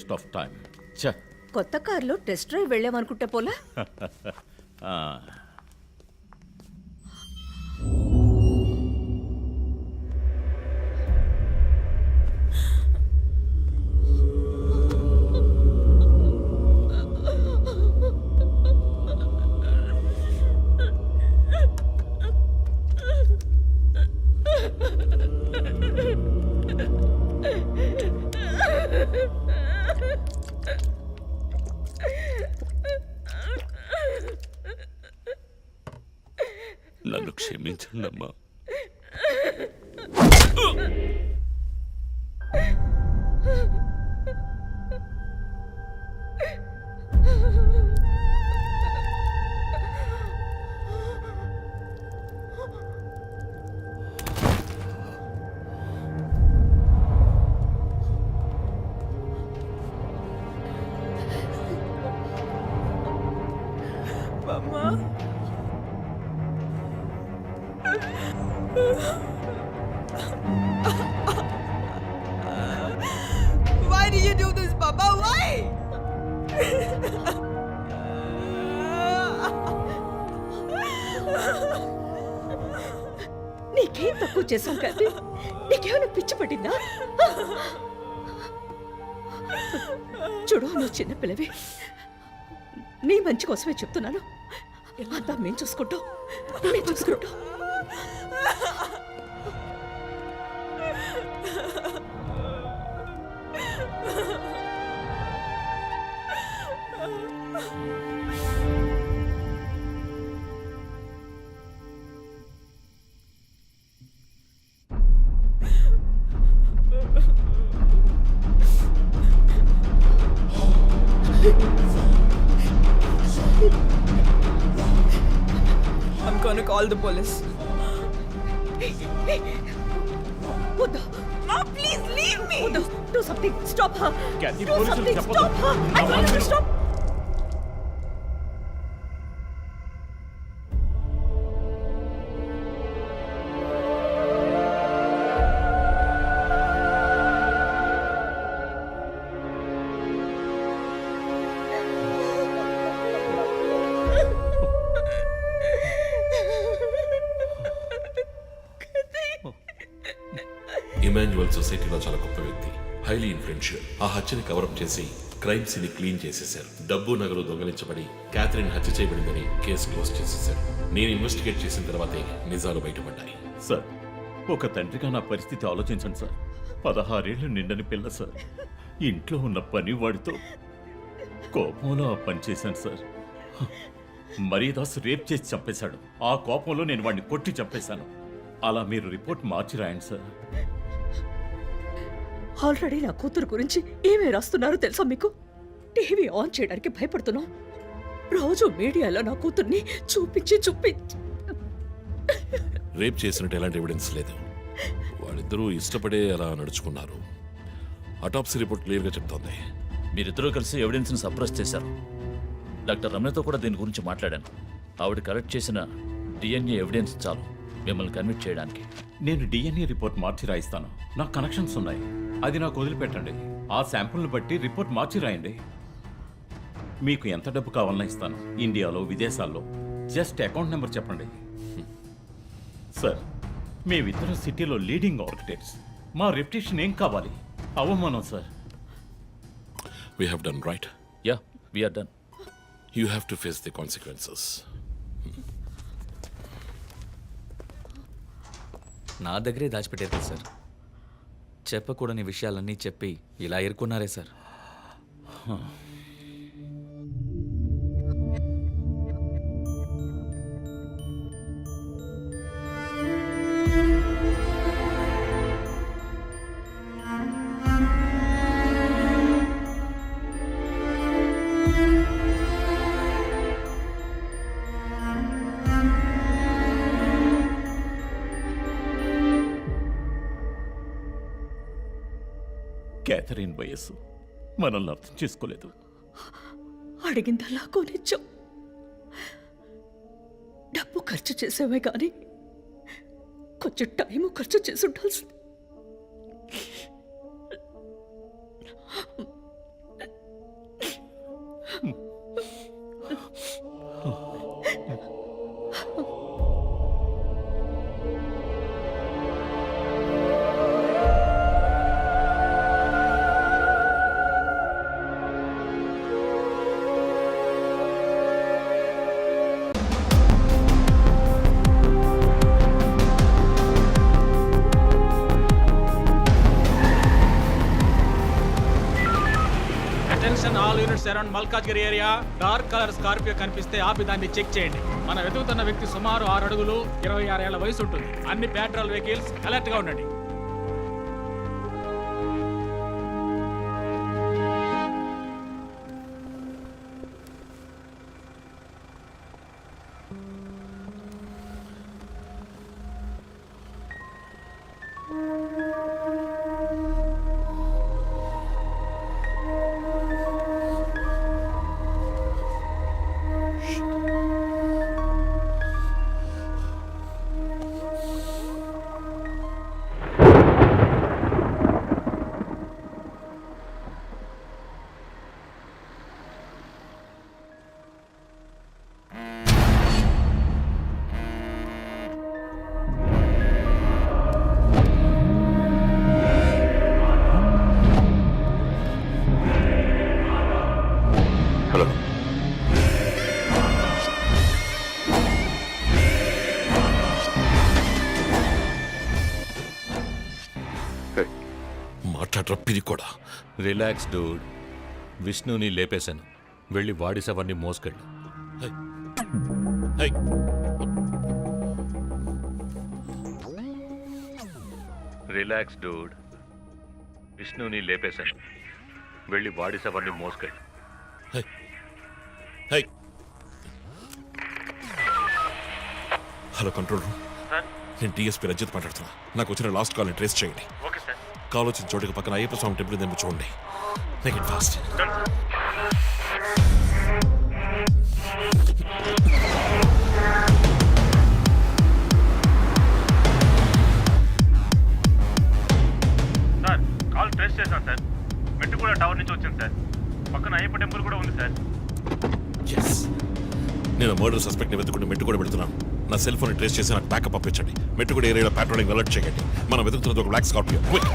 Waste of time. ఛ! కొత్త కార్లో టెస్ట్ డ్రైవ్ వెళ్ళామనుకుంటే పోలా. నన్ను క్షమించండి అమ్మా. Why did you do this, Papa? Why? నీకేం తక్కువ చేశాం కదా? నీకేమైనా పిచ్చి పట్టిందా? చూడు, నువ్వు చిన్నపిల్లవి. నీ మంచి కోసమే చెప్తున్నాను. అంతా మేము చూసుకుంటాం. I'm gonna call the police. వద్దు. Mom, please leave me. వద్దు. Do something. Stop her. Kathy, Do పోలీసులు something. చెప్పొద్దు. Stop her. I told you to stop. Emmanuel సొసైటీలో చాలా గొప్ప వ్యక్తి, హైలీ ఇన్ఫ్లుయెన్షియల్. ఆ హత్యని కవరప్ చేసి క్రైమ్ సీన్ క్లీన్ చేసేశారు. డబ్బు నగలు దొంగలించబడి క్యాథరిన్ హత్య చేయబడిందని కేసు క్లోజ్ చేసేశారు. నేను ఇన్వెస్టిగేట్ చేసిన తర్వాతే నిజాలు బయటపడ్డాయి. సార్, ఒక తండ్రిగా నా పరిస్థితి ఆలోచించండి సార్. 16 ఏళ్ళు నిండని పిల్ల సార్. ఇంట్లో ఉన్న పని వాడితో కోపంలో ఆ పని చేశాను సార్. మరీదాస్ రేప్ చేసి చంపేశాడు. ఆ కోపంలో నేను వాడిని కొట్టి చంపేశాను. అలా మీరు రిపోర్ట్ మార్చి రాయండి సార్. ఆల్రెడీ నా కూతురు గురించి ఏమేమి రాస్తున్నారో తెలుసా మీకు? టీవీ ఆన్ చేయడానికి భయపడుతున్నాం. రోజు మీడియాలో నా కూతుర్ని చూపించి రేప్ చేసినట్టు ఎలాంటి ఎవిడెన్స్ లేదు. వాళ్ళిద్దరూ ఇష్టపడే అలా నడుచుకున్నారు. అటాప్సీ రిపోర్ట్ క్లియర్గా చెప్తోంది. మీరిద్దరూ కలిసి ఎవిడెన్స్ని సప్రెస్ చేశారు. డాక్టర్ రమణతో కూడా దీని గురించి మాట్లాడాను. ఆవిడ కలెక్ట్ చేసిన డిఎన్ఏ ఎవిడెన్స్ చాలు మిమ్మల్ని కన్విట్ చేయడానికి. నేను డిఎన్ఏ రిపోర్ట్ మార్చి రాయిస్తాను. నాకు కనెక్షన్స్ ఉన్నాయి. అది నాకు వదిలిపెట్టండి. ఆ శాంపుల్ని బట్టి రిపోర్ట్ మార్చి రాయండి. మీకు ఎంత డబ్బు కావాలన్నా ఇస్తాను. ఇండియాలో, విదేశాల్లో. జస్ట్ అకౌంట్ నెంబర్ చెప్పండి. సార్, మేమిద్దరం సిటీలో లీడింగ్ ఆర్కిటెక్ట్స్. మా రెప్యుటేషన్ ఏం కావాలి? అవమానం sir. We have done right. Yeah, we're done. You have to face the consequences. నా దగ్గరే దాచిపెట్టారు సార్. చెప్పకూడని విషయాలన్నీ చెప్పి ఇలా ఇరుక్కున్నారే సార్. క్యాథరిన్ వయస్సు మనల్ని అర్థం చేసుకోలేదు. అడిగిందల్లా కొనిచ్చాం. డబ్బు ఖర్చు చేసేవే కానీ కొంచెం టైము ఖర్చు చేసి ఉండాల్సింది. Attention all units around Malkajgiri area. Dark colour Scorpio కనిపిస్తే ఆపి దాన్ని చెక్ చేయండి. మనం వెతుకుతున్న వ్యక్తి సుమారు 6 అడుగులు 26 ఏళ్ల వయసు ఉంటుంది. అన్ని పెట్రోల్ వెహికల్స్ అలర్ట్ గా ఉండండి. హలో మాట్లాడరా పిరి కూడా. Relax dude. విష్ణుని లేపేశాను. వెళ్ళి వాడి శవాన్ని మోసుకెళ్ళు. హై. హై. Relax dude. విష్ణుని లేపేశాను. వెళ్ళి వాడి శవాన్ని మోసుకెళ్ళు. Hi. Hi. Hello control room. నేను టీఎస్పీ రజిత్ మాట్లాడుతున్నా. నాకు వచ్చిన లాస్ట్ కాల్ని ట్రేస్ చేయండి. కాల్ వచ్చిన చోటుకి పక్కన అయ్యప్ప స్వామి టెంపుల్ ఉందేమో చూడండి. Make it fast. Sir call trace చేశాను సార్. మెట్టుగూడ టవర్ నుంచి వచ్చింది సార్. పక్కన అయ్యప్ప టెంపుల్ కూడా ఉంది సార్. ఎస్, నేను మర్డర్ సస్పెక్ట్ని వెతుకుంటూ మెట్టు కూడా పెడుతున్నాను. నా సెల్ ఫోన్ ట్రేస్ చేసి నాకు బ్యాకప్ పంపించండి. మెట్టు కూడా ఏరియాలో ప్యాట్రోలింగ్ అలర్ట్ చేయండి. మనం వెతుకుతున్నది ఒక బ్లాక్ స్కార్పియో. క్విక్.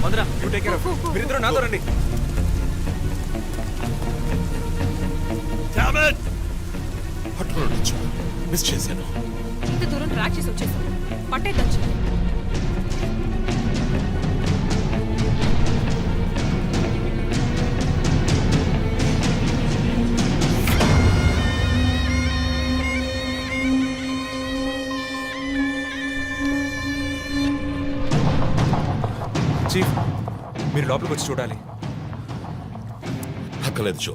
వదరా నువ్వు టేక్ కేర్ ఆఫ్ మీరిద్దరూ నాతో రండి పట్టుకోవచ్చు మిస్ చేశాను. ఇంత దూరం ట్రాక్ చేసి వచ్చేసాం పట్టేద్దాం. చీఫ్ మీరు లోపలికి వచ్చి చూడాలి. అక్కలేదు జో,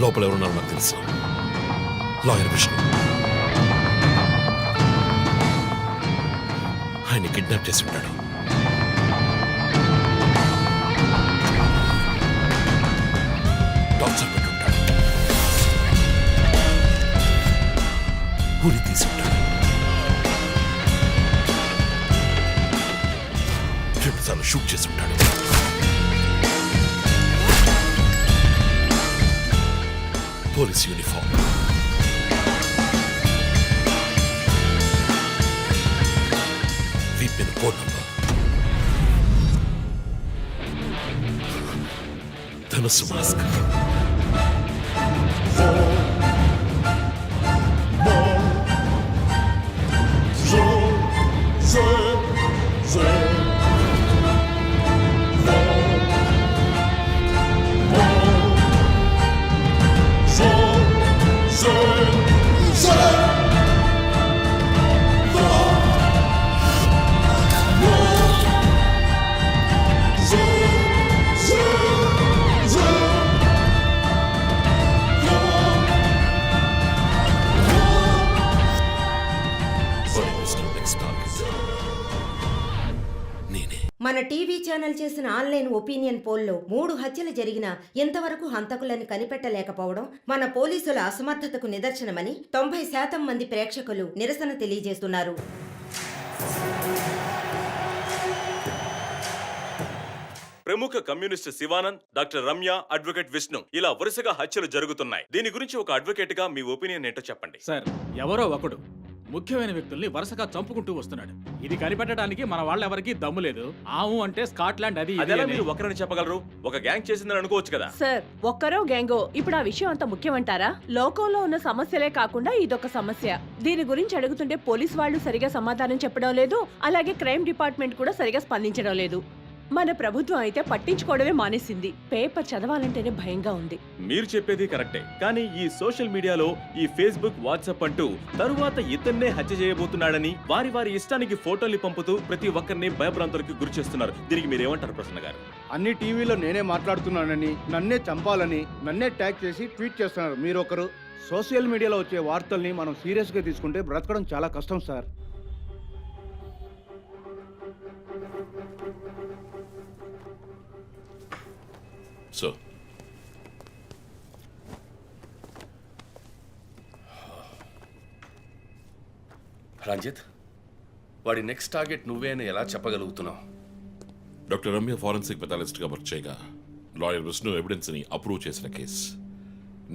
లోపల ఎవరున్నారో నాకు తెలుసు. లాయర్ విష్ణు ఆయన్ని కిడ్నాప్ చేసి ఉంటాడు. టార్చర్ పెట్టి ఉంటాడు. ఊరి తీసి ఉంటాడు. 2 సార్లు షూట్ చేసి ఉంటాడు. పోలీస్ యూనిఫామ్, వీపిన్ కోడ్ నంబర్, ధనుసు మాస్క్. మన టీవీ ఛానల్ చేసిన ఆన్లైన్ ఒపీనియన్ పోల్లో 3 హత్యలు జరిగినా ఎంతవరకు హంతకులను కనిపెట్టలేకపోవడం మన పోలీసుల అసమర్థతకు నిదర్శనమని 90% మంది ప్రేక్షకులు నిరసన తెలియజేస్తున్నారు. ప్రముఖ communist Shivanand, doctor Ramya, advocate Vishnu ఇలా వరుసగా హత్యలు జరుగుతున్నాయి. దీని గురించి ఒక అడ్వకేట్ గా మీ ఒపీనియన్ ఏంటో చెప్పండి. సార్, ఎవరో ఒకడు ముఖ్యమైన వ్యక్తుల్ని వరుసగా చంపుకుంటూ వస్తున్నాడు. ఇది కనిపెట్టడానికి మన వాళ్ళెవరికీ దమ్ము లేదు. ఆవు అంటే స్కాట్లాండ్ అది ఇది అదేలా అని. మీరు ఒకరని చెప్పగలరు? ఒక గ్యాంగ్ చేసిందని అనుకోవచ్చు కదా. సార్, ఒక్కరో గ్యాంగో ఇప్పుడు ఆ విషయం అంత ముఖ్యమంటారా? లోకంలో ఉన్న సమస్యలే కాకుండా ఇదొక సమస్య. దీని గురించి అడుగుతుంటే పోలీస్ వాళ్ళు సరిగా సమాధానం చెప్పడం లేదు, అలాగే క్రైమ్ డిపార్ట్మెంట్ కూడా సరిగా స్పందించడం లేదు. మన ప్రభుత్వం అయితే పట్టించుకోవడమే మానేసింది. పేపర్ చదవాలంటేనే భయంగా ఉంది. మీరు చెప్పేది కరెక్టే, కానీ ఈ సోషల్ మీడియాలో ఈ ఫేస్బుక్, వాట్సాప్ అంటూ తరువాత ఇతన్నే హత్య చేయబోతున్నాడని వారి వారి ఇష్టానికి ఫోటోలు పంపుతూ ప్రతి ఒక్కరిని భయభ్రాంతులకు గురి చేస్తున్నారు. దీనికి మీరేమంటారు ప్రసన్న గారు? అన్ని టీవీలో నేనే మాట్లాడుతున్నానని, నన్నే చంపాలని, నన్నే ట్యాగ్ చేసి ట్వీట్ చేస్తున్నారు మీరొకరు. సోషల్ మీడియాలో వచ్చే వార్తల్ని మనం సీరియస్గా తీసుకుంటే బ్రతకడం చాలా కష్టం సార్. సో రంజిత్, వాడి నెక్స్ట్ టార్గెట్ నువ్వే అని ఎలా చెప్పగలుగుతున్నావు? డాక్టర్ రమ్య ఫారెన్సిక్ పెథాలజిస్ట్గా వర్క్ చేయగా లాయర్ విష్ణు ఎవిడెన్స్ని అప్రూవ్ చేసిన కేస్,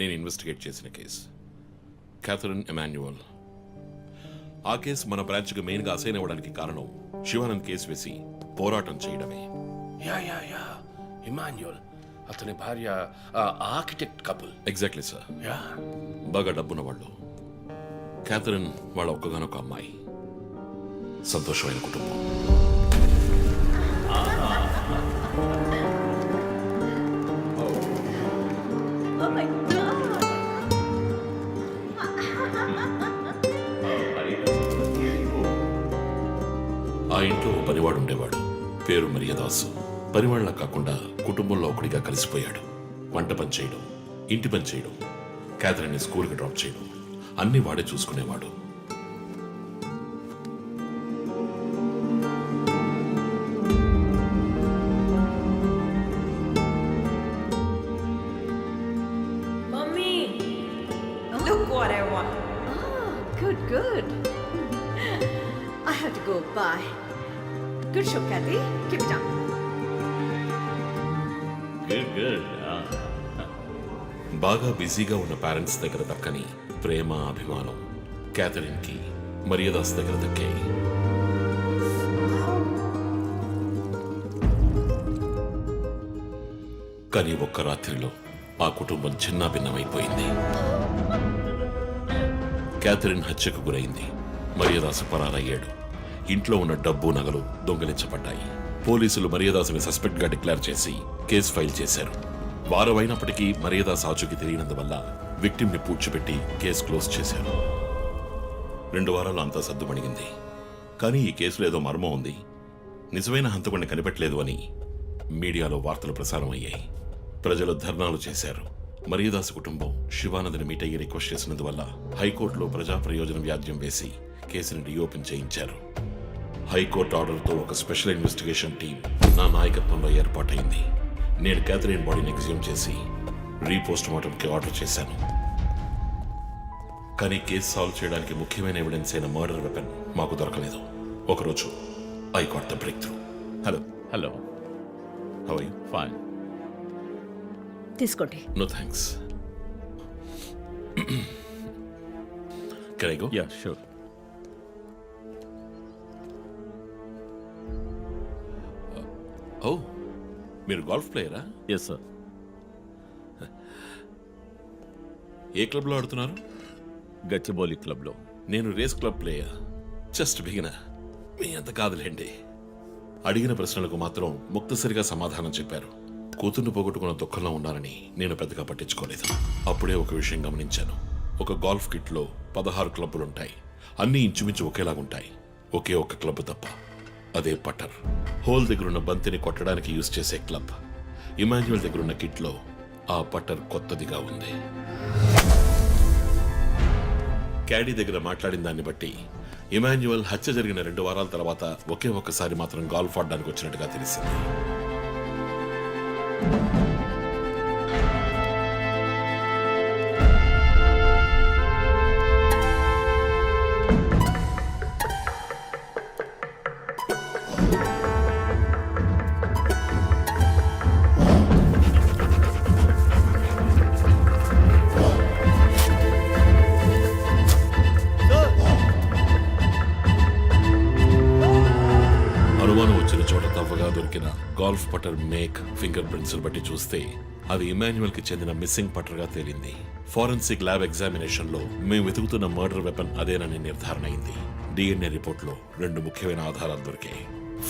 నేను ఇన్వెస్టిగేట్ చేసిన కేస్, క్యాథరిన్ ఎమాన్యువల్. ఆ కేసు మన బ్రాంచ్కి మెయిన్గా అసైన్ అవ్వడానికి కారణం శివానంద్ కేసు వేసి పోరాటం చేయడమే. యా యా యా ఇమాన్యుయల్, అతని భార్య architect couple. Exactly sir. Yeah, బాగా డబ్బున్న వాళ్ళు. క్యాథరిన్ వాళ్ళ ఒక్కగానొక అమ్మాయి. సంతోషమైన కుటుంబం. ఆ ఇంట్లో పనివాడు ఉండేవాడు, పేరు మరియదాసు. పనివాళ్ళ కాకుండా కుటుంబంలో ఒకడిగా కలిసిపోయాడు. వంట పని చేయడం, ఇంటి పని చేయడం, క్యాథరిన్ని స్కూల్కి డ్రాప్ చేయడం అన్నీ వాడే చూసుకునేవాడు. Mummy, look what I want. Good, good. I have to go. Bye. Good show, Kathy. Keep it up. బాగా బిజీగా ఉన్న పేరెంట్స్ దగ్గర దక్కని ప్రేమ, అభిమానం క్యాథరిన్కి మరియదాస్ దగ్గర దక్కాయి. కానీ ఒక్క రాత్రిలో ఆ కుటుంబం చిన్నాభిన్నమైపోయింది. క్యాథరిన్ హత్యకు గురైంది. మరియదాసు పరారయ్యాడు. ఇంట్లో ఉన్న డబ్బు నగలు దొంగిలించబడ్డాయి. పోలీసులు మరియదాసుని సస్పెక్ట్ గా డిక్లేర్ చేసి కేసు ఫైల్ చేశారు. వారం అయినప్పటికీ మరియదాస్ ఆచూకీ తెలియనందువల్ల విక్టిమ్ ని పూడ్చిపెట్టి కేసు క్లోజ్ చేశారు. 2 వారాలు అంతా సద్దుమణిగింది. కానీ ఈ కేసులో ఏదో మర్మం ఉంది. నిజమైన హంతకుడిని కనిపెట్టలేదు అని మీడియాలో వార్తలు ప్రసారం అయ్యాయి. ప్రజలు ధర్నాలు చేశారు. మరియదాసు కుటుంబం శివానందని మీట్ అయ్యి రిక్వెస్ట్ చేసినందువల్ల హైకోర్టులో ప్రజా ప్రయోజన వ్యాజ్యం వేసి కేసుని రీఓపెన్ చేయించారు. హైకోర్టు ఆర్డర్తో ఒక స్పెషల్ ఇన్వెస్టిగేషన్ టీం నా నాయకత్వంలో ఏర్పాటైంది. నేను క్యాథరిన్ బాడీని ఎగ్జ్యూమ్ చేసి రీపోస్ట్ మార్టంకి ఆర్డర్ చేశాను. కానీ కేసు సాల్వ్ చేయడానికి ముఖ్యమైన ఎవిడెన్స్ అయిన మర్డర్ వెపన్ మాకు దొరకలేదు. ఒకరోజు I got the breakthrough. Hello hello, how are you? Fine. తీసుకోండి. No thanks. Can I go? Yeah, sure. Oh, మీరు గోల్ఫ్ ప్లేయరా? Yes sir. ఏ క్లబ్లో ఆడుతున్నారు? గచ్చిబౌలి క్లబ్లో. నేను race club player. Just beginner. మీ అంత కాదులేండి. అడిగిన ప్రశ్నలకు మాత్రం ముక్తసరిగా సమాధానం చెప్పారు. కూతుర్ని పోగొట్టుకున్న దుఃఖంలో ఉన్నారని నేను పెద్దగా పట్టించుకోలేదు. అప్పుడే ఒక విషయం గమనించాను. ఒక గోల్ఫ్ కిట్లో 16 క్లబ్బులుంటాయి. అన్నీ ఇంచుమించు ఒకేలాగుంటాయి. ఒకే ఒక్క క్లబ్ తప్ప. అదే పట్టర్. హోల్ దగ్గరున్న బంతిని కొట్టడానికి యూజ్ చేసే క్లబ్. ఇమాన్యుయల్ దగ్గరున్న కిట్లో ఆ పట్టర్ కొత్తదిగా ఉంది. క్యాడీ దగ్గర మాట్లాడిన దాన్ని బట్టి ఇమాన్యుయల్ హత్య జరిగిన 2 వారాల తర్వాత ఒకే ఒక్కసారి మాత్రం గోల్ఫ్ ఆడడానికి వచ్చినట్టుగా తెలిసింది. అనుమానం వచ్చిన చోట తవ్వగా దొరికిన గోల్ఫ్ పట్టర్ మేక్, ఫింగర్ ప్రింట్స్ బట్టి చూస్తే అది ఇమాన్యుయల్ కి చెందిన మిస్సింగ్ పట్టర్ గా తేలింది. ఫోరెన్సిక్ ల్యాబ్ ఎగ్జామినేషన్ లో మేము వెతుకుతున్న మర్డర్ వెపన్ అదేనని నిర్ధారణ అయింది. DNA రిపోర్ట్ లో 2 ముఖ్యమైన ఆధారాలు దొరికాయి.